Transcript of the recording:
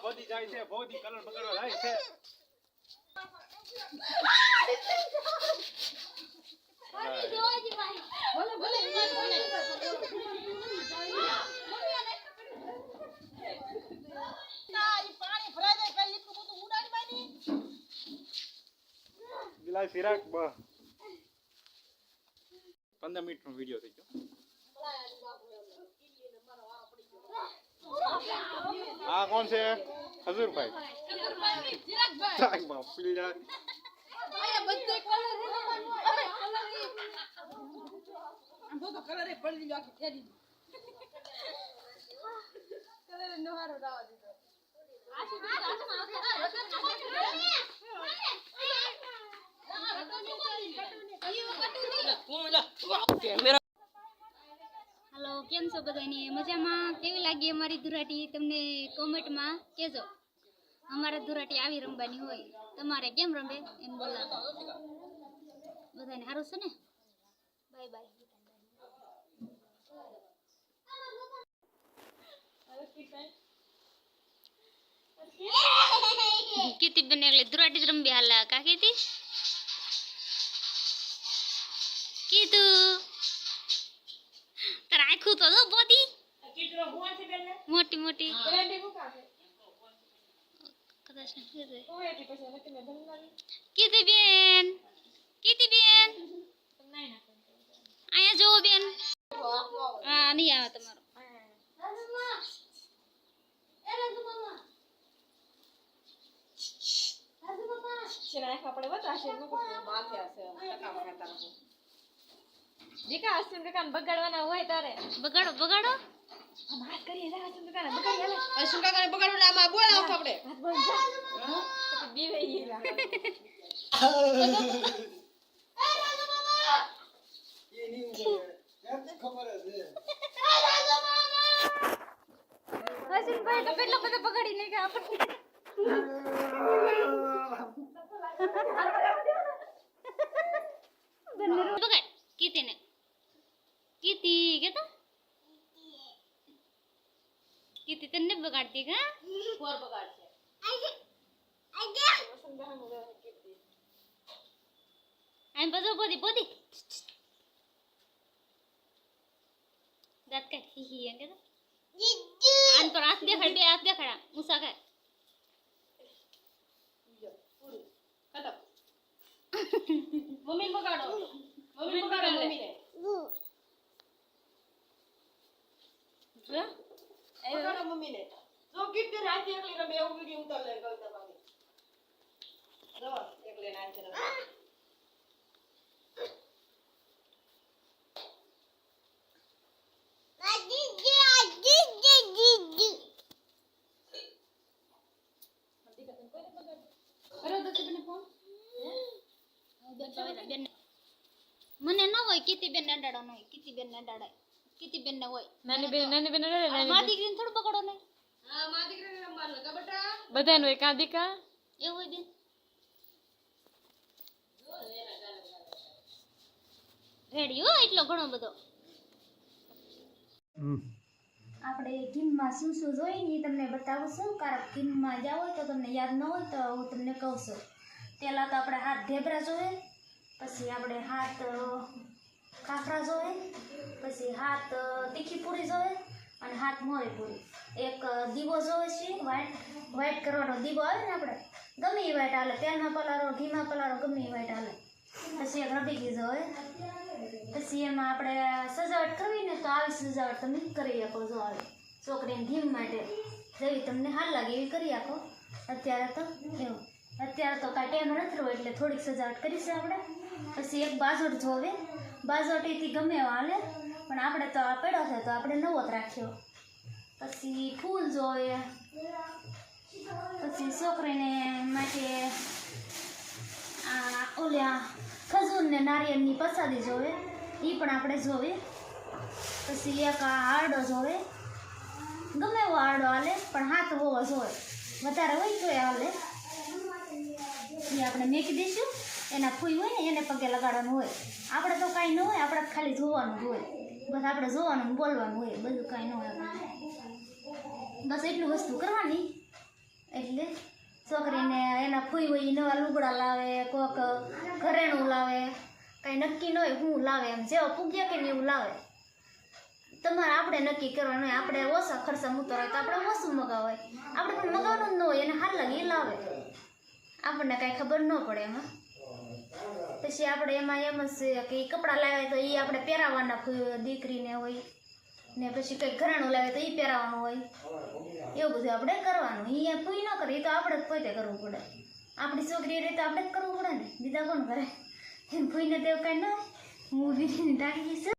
બધી જાય છે બધી કલર બગડવા જાય છે ગિલાસ ફિરાક 15 મિનિટનો વિડિયો થઈ ગયો આ કોણ છે હજુરભાઈ ચિરાગભાઈ પીળા આયા બધે કલર અરે આમ તો કલર એ પડી ગયો આખી ફેરી કલર નો હારો રાવા દીધો हेलो केम छो बधाने मजामां केवी लागी अमारी धुराटी तमने कमेंट में कहेजो अमारे धुराटी आवी रमवानी होय तमारे केम रमे एम बोला बधाने हारू छे ने बाय बाय कीती बने એટલે ધુરાટી રમબી હાલા કા કીતી કીધું તાર આખું તો જો બોધી કીટરો હોવા છે બેન મોટી મોટી બેન કો કા છે કદાચ નથી રે ઓએટી પછી મને તમે ધંધાની કીધી બેન નહીં ના આયા જો બેન આ નહીં આવે તમારો શેના આપણે બતાશે નો કો માથે હશે ટકા વખતા નો જીકા અસમ કાન બગાડવાના હોય તારે બગાડો બગાડો આ માર કરી જા અસમ કાન બગાડી હાલે અસમ કાન બગાડો ને આમાં બોલાવ આપણે હાથ બંધ જા તો બીવે ઈલા એ રાજુ મામા એ ની એમને ખબર હશે એ રાજુ મામા હસીન ભાઈ તો કેટલો બધો બગાડી ને કે આપણે बगाड़ कीती ने कीती के तो कीती तन्ने बगाड़ती का फोर बगाड़ से आगे संगहन हो गया कीती आई बजो बोदी बोदी दांत का ही है के तो आन पर हाथ देखाड़ बे हाथ देखाड़ा मुसा का मम्मी बगाड़ो मम्मी बगाड़ो मम्मी ने जो ए बगाड़ो मम्मी ने जो गिफ्ट रात एकली रमे એવું વિડિયો ઉતાર લે કવિતા ભાભી જો એકલે નાચ રમે મને ન હોય કીતી બેન અડાડો ન હોય કીતી બેન અડાડાય કીતી બેન ન હોય નાની બેન અડાડે માં દીકરીને થોડું પકડો ને હા માં દીકરીને રમવા લગા બેટા બધાનો એક આદિકા એવું હોય બેન રેડી હો એટલો ઘણો બધો આપણે ગીમમાં શું શું જોઈ ને તમને બતાવું છું કારણ ગીમમાં જાવ તો તમને યાદ ન હોય તો હું તમને કહું છું પહેલાં તો આપણે હાથ ઢેબરા જોઈએ પછી આપણે હાથ ખાખરા જોઈએ પછી હાથ તીખી પૂરી જોઈએ અને હાથ મોરી પૂરી એક દીવો જોઈએ છે વ્હાઈટ કરવાનો દીવો આવે ને આપણે ગમે એ વ્હાઈટ હાલે તેલમાં પલાળો ઘીમાં પલાળો ગમે એ વ્હાઈટ હાલે પછી એક રબીકી જોઈએ પછી એમાં આપણે સજાવટ કરવી ને તો આવી સજાવટ તમે કરી શકો જો આવી છોકરીને ધીમ માટે જેવી તમને હાલ લાગે એવી કરી આપો અત્યારે તો એવું અત્યારે તો કાંઈ ટાઈમ નથી રહ્યો એટલે થોડીક સજાવટ કરીશું આપણે પછી એક બાજોટ જોવે બાજોટ એથી ગમે એવા હાલે પણ આપણે તો આ પડ્યો છે તો આપણે નવો જ રાખ્યો પછી ફૂલ જોઈએ પછી છોકરીને માટે આ ઓલ્યા ખજૂર ને નારિયેળની પ્રસાદી જોવે એ પણ આપણે જોવે પછી એક આ હારડો જોવે ગમે એવો હારડો હાલે પણ હાથ હોવો જોઈએ વધારે હોય તો હાલે પછી આપણે મેકી દઈશું. એના ફૂઈ હોય ને એને પગે લગાડવાનું હોય. આપણે તો કાંઈ ન હોય, આપણે ખાલી જોવાનું જ હોય. બસ આપણે જોવાનું ને બોલવાનું હોય, બધું કાંઈ ન હોય આપણે. બસ એટલું વસ્તુ કરવાની. એટલે છોકરીને એના ફૂઈ હોય એ નવા લુગડા લાવે, કોક ઘરેણું લાવે, કાંઈ નક્કી ન હોય હું લાવે, એમ જેવો પૂગ્યા કે ને એવું લાવે. તમારે આપણે નક્કી કરવાનું હોય. આપણે ઓછા ખર્ચા ઉતરાય તો આપણે ઓછું મગાવાય. આપણે પણ મગાવવાનું જ ન હોય, એને હાર લાગે એ લાવે, આપણને કાંઈ ખબર ન પડે એમાં. પછી આપણે એમાં એમ જ છે કે એ કપડાં લાવે તો એ આપણે પહેરાવવાના દીકરીને હોય ને, પછી કંઈક ઘરેણું લાવે તો એ પહેરાવાનું હોય. એવું બધું આપણે કરવાનું. એ કોઈ ન કરે, એ તો આપણે જ પોતે કરવું પડે. આપણી છોકરી રીતે આપણે જ કરવું પડે ને, બીજા કોણ કરે? એમ કોઈને તેવું કાંઈ ન હોય. હું બીજીને ટાંકી છું.